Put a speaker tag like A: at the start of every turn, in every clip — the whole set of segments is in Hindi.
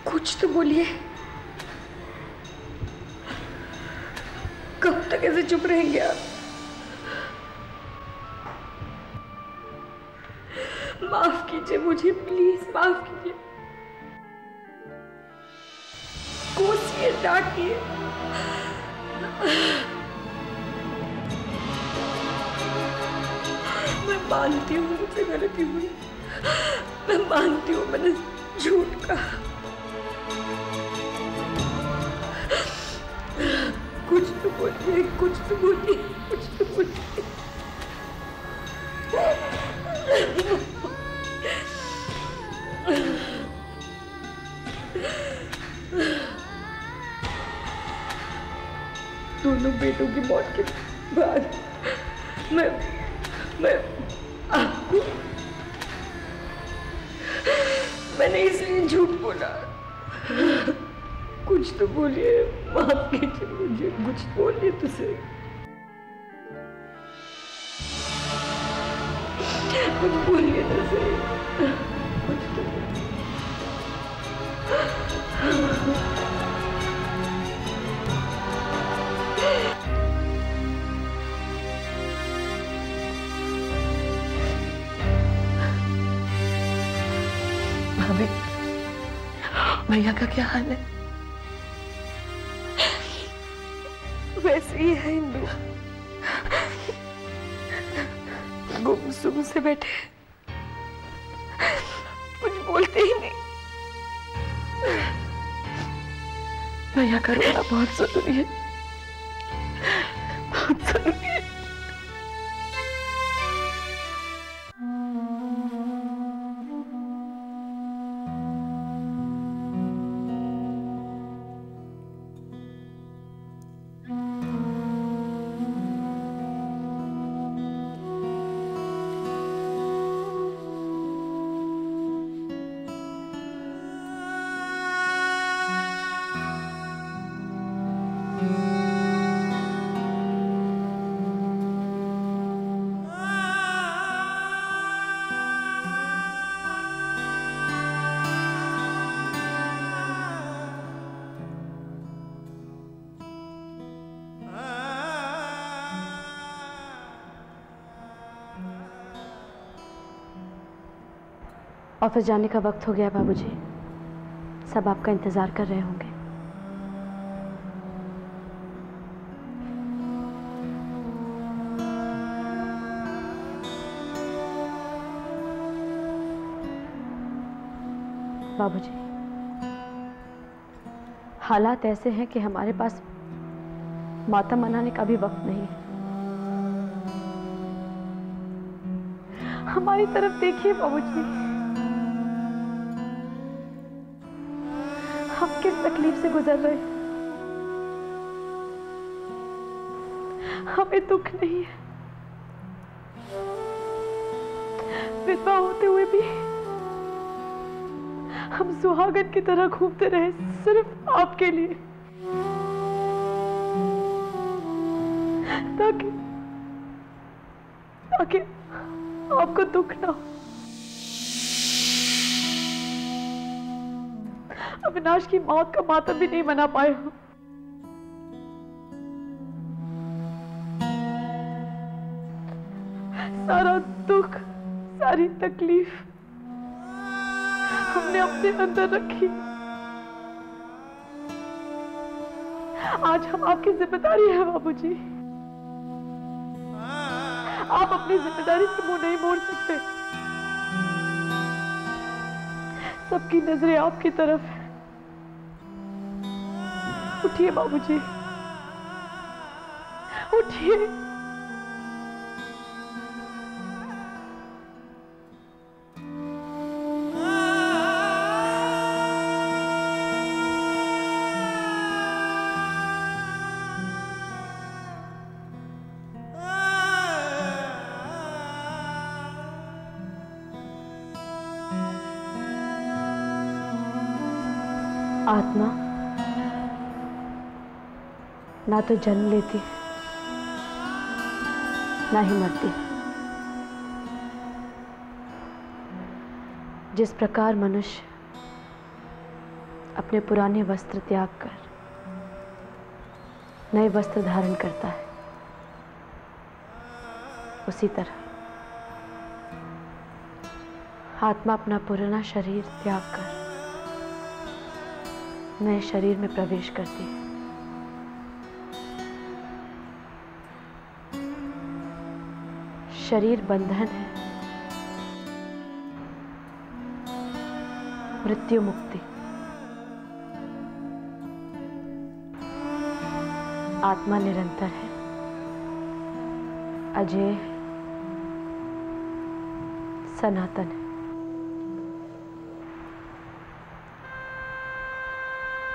A: कुछ तो बोलिए। कब तक ऐसे चुप रहेंगे आप? माफ कीजिए मुझे, प्लीज माफ कीजिए। कोसिए, डांटिए। मैं मानती हूँ मुझसे गलती हुई, मैं मानती हूँ मैंने झूठ कहा। कुछ तो बोलिए, कुछ तो बोलिए, कुछ तो बोलिए। दोनों बेटों की मौत के बाद मैं आपको मैंने इसलिए झूठ बोला। कुछ तो बोलिए, माफ कीजिए मुझे, कुछ बोलिए तो सही। कुछ बोलिए तो सही, कुछ तो बोलिए। भाभी, भैया का क्या हाल है? वैसे ही है इंदु, गुमसुम से बैठे, कुछ बोलते ही नहीं। भैया का रोना बहुत जरूरी है, बहुत जरूरी है। ऑफिस जाने का वक्त हो गया बाबूजी, सब आपका इंतजार कर रहे होंगे। बाबूजी, हालात ऐसे हैं कि हमारे पास मातम मनाने का भी वक्त नहीं है। हमारी तरफ देखिए बाबूजी, हम किस तकलीफ से गुजर रहे हैं। हमें दुख नहीं है, विधवा होते हुए भी हम सुहागन की तरह घूमते रहे सिर्फ आपके लिए, ताकि ताकि आपको दुख ना हो। अविनाश की मौत का मातम भी नहीं मना पाए हो। सारा दुख, सारी तकलीफ हमने अपने अंदर रखी, आज हम आपकी जिम्मेदारी है बाबूजी। आप अपनी जिम्मेदारी से मुंह नहीं मोड़ सकते। सबकी नजरें आपकी तरफ है। उठिए बाबूजी, उठिए। आत्मा ना तो जन्म लेती ना ही मरती। जिस प्रकार मनुष्य अपने पुराने वस्त्र त्याग कर नए वस्त्र धारण करता है, उसी तरह आत्मा अपना पुराना शरीर त्याग कर नए शरीर में प्रवेश करती है। शरीर बंधन है, मृत्यु मुक्ति। आत्मा निरंतर है, अजय है, सनातन है।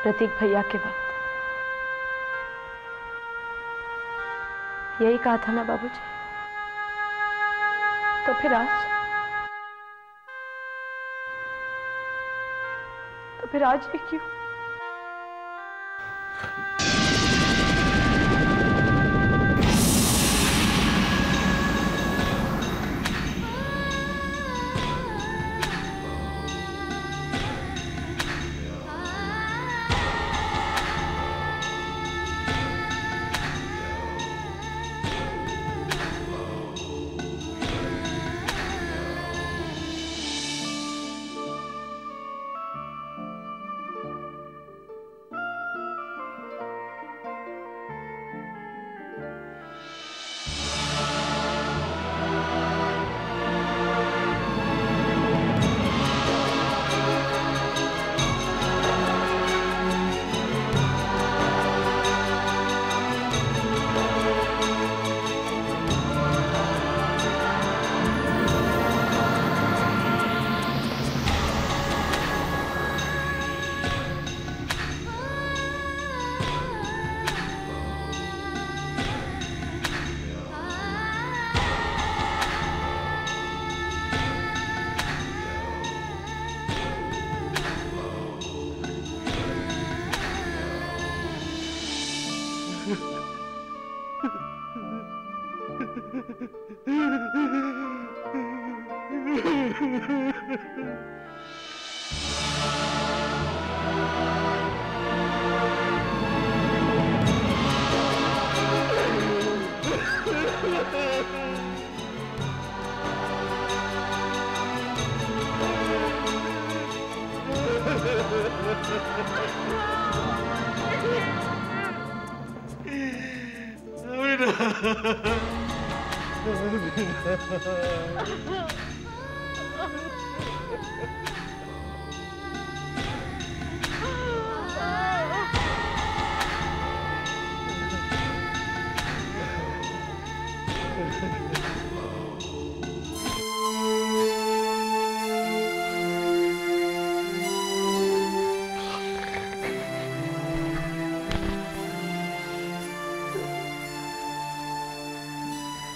A: प्रतीक भैया के वक्त यही कहा था ना बाबूजी? तो फिर आज ये क्यों?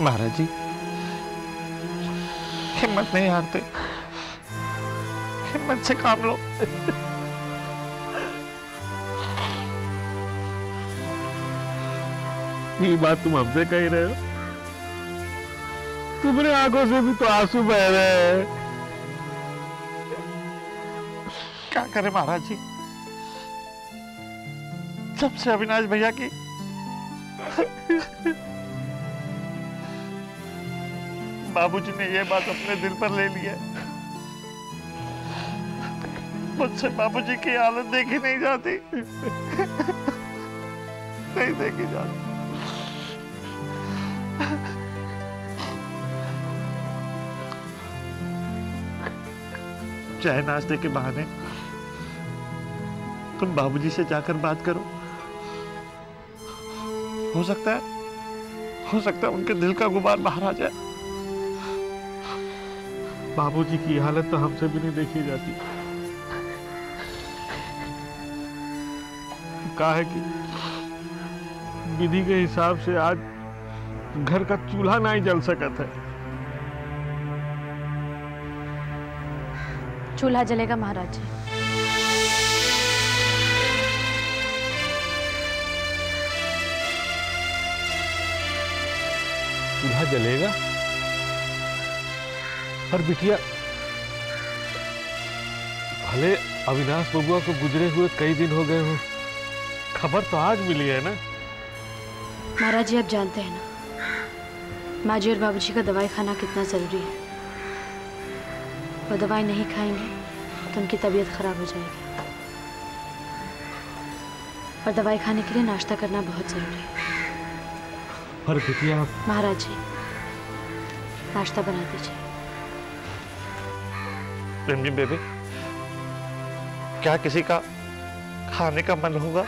B: महाराज जी, हिम्मत नहीं हारते, हिम्मत से काम लो।
C: ये बात तुम हमसे कह रहे हो? तुम्हारे आंखों से भी तो आंसू बह रहे हैं।
B: क्या करें महाराज जी, जब से अविनाश भैया की बाबूजी ने ये बात अपने दिल पर ले लिया, मुझसे बाबूजी की हालत देखी नहीं जाती। नहीं देखी जाती। चाय नाश्ते के बहाने तुम बाबूजी से जाकर बात करो। हो सकता है उनके दिल का गुबार बाहर आ जाए।
C: बाबूजी की हालत तो हमसे भी नहीं देखी जाती। कहा है कि विधि के हिसाब से आज घर का चूल्हा नहीं जल सकता है।
D: चूल्हा जलेगा महाराज जी।
C: चूल्हा जलेगा? पर बिटिया, भले अविनाश बबुआ को गुजरे हुए कई दिन हो गए हो, खबर तो आज मिली है ना।
D: महाराज जी आप जानते हैं ना, माँ जी और बाबूजी का दवाई खाना कितना जरूरी है। वो दवाई नहीं खाएंगे तो उनकी तबीयत खराब हो जाएगी, और दवाई खाने के लिए नाश्ता करना बहुत जरूरी है।
C: पर बिटिया,
D: महाराज जी नाश्ता बना दीजिए।
B: रिमझिम बेबी, क्या किसी का खाने का मन होगा?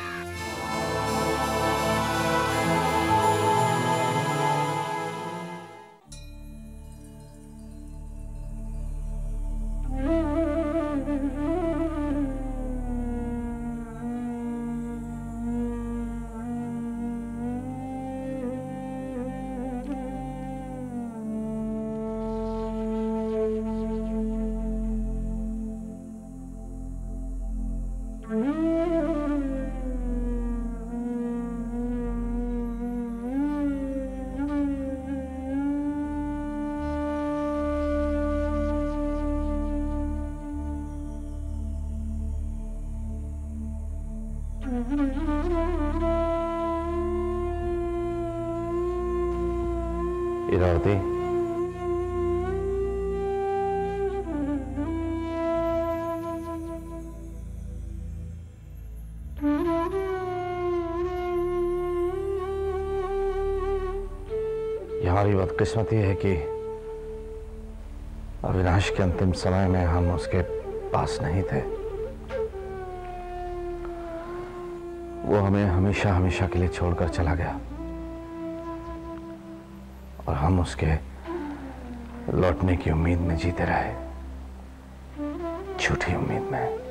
E: इरावती, हमारी बदकिस्मती है कि अविनाश के अंतिम समय में हम उसके पास नहीं थे। वो हमें हमेशा हमेशा के लिए छोड़कर चला गया और हम उसके लौटने की उम्मीद में जीते रहे, झूठी उम्मीद में।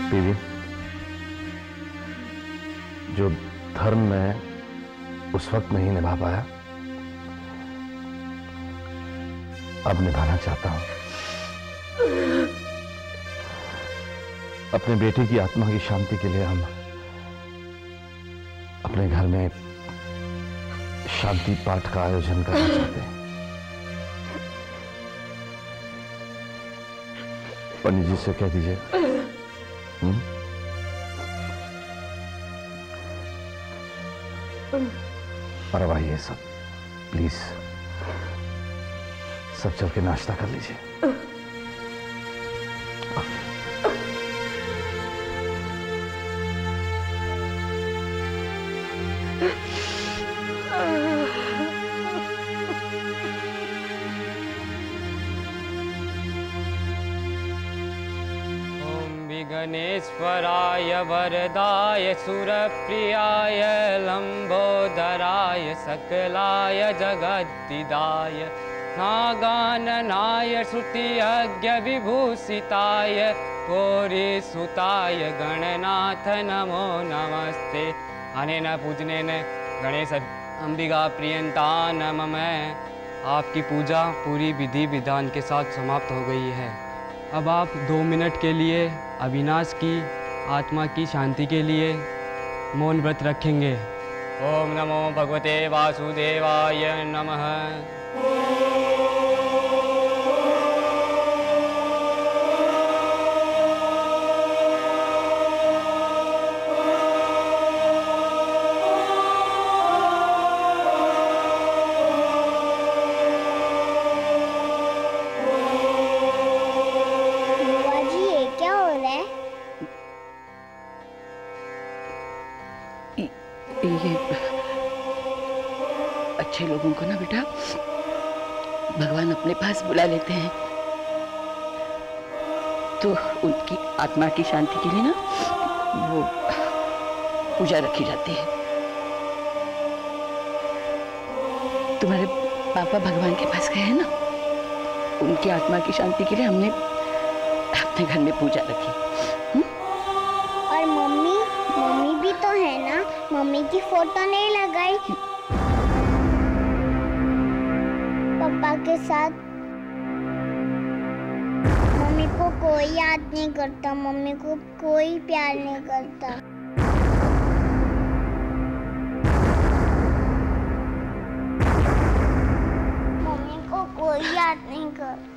E: बीवी, जो धर्म मैं उस वक्त नहीं निभा पाया, अब निभाना चाहता हूं। अपने बेटे की आत्मा की शांति के लिए हम अपने घर में शांति पाठ का आयोजन करना चाहते हैं। पंडित जी से कह दीजिए। परवाइए सब, प्लीज सब चल के नाश्ता कर लीजिए।
F: गणेश्वराय वरदाय सुरप्रियाय लंबोदराय सकलाय जगद्दिदाय नागाननाय श्रुतियज्ञ विभूषिताय गौरीसुताय गणनाथ नमो नमस्ते। अनेन पूजनेन गणेश अंबिका प्रियंता नमः। आपकी पूजा पूरी विधि विधान के साथ समाप्त हो गई है। अब आप 2 मिनट के लिए अविनाश की आत्मा की शांति के लिए मौन व्रत रखेंगे। ओम नमो भगवते वासुदेवाय नमः।
G: ये अच्छे लोगों को ना बेटा भगवान अपने पास बुला लेते हैं, तो उनकी आत्मा की शांति के लिए ना वो पूजा रखी जाती है। तुम्हारे पापा भगवान के पास गए हैं ना, उनकी आत्मा की शांति के लिए हमने अपने घर में पूजा रखी।
H: और मम्मी भी तो है ना, मम्मी की फोटो नहीं लगाई पापा के साथ। मम्मी को कोई याद नहीं करता, मम्मी को कोई प्यार नहीं करता। मम्मी को कोई याद नहीं करता।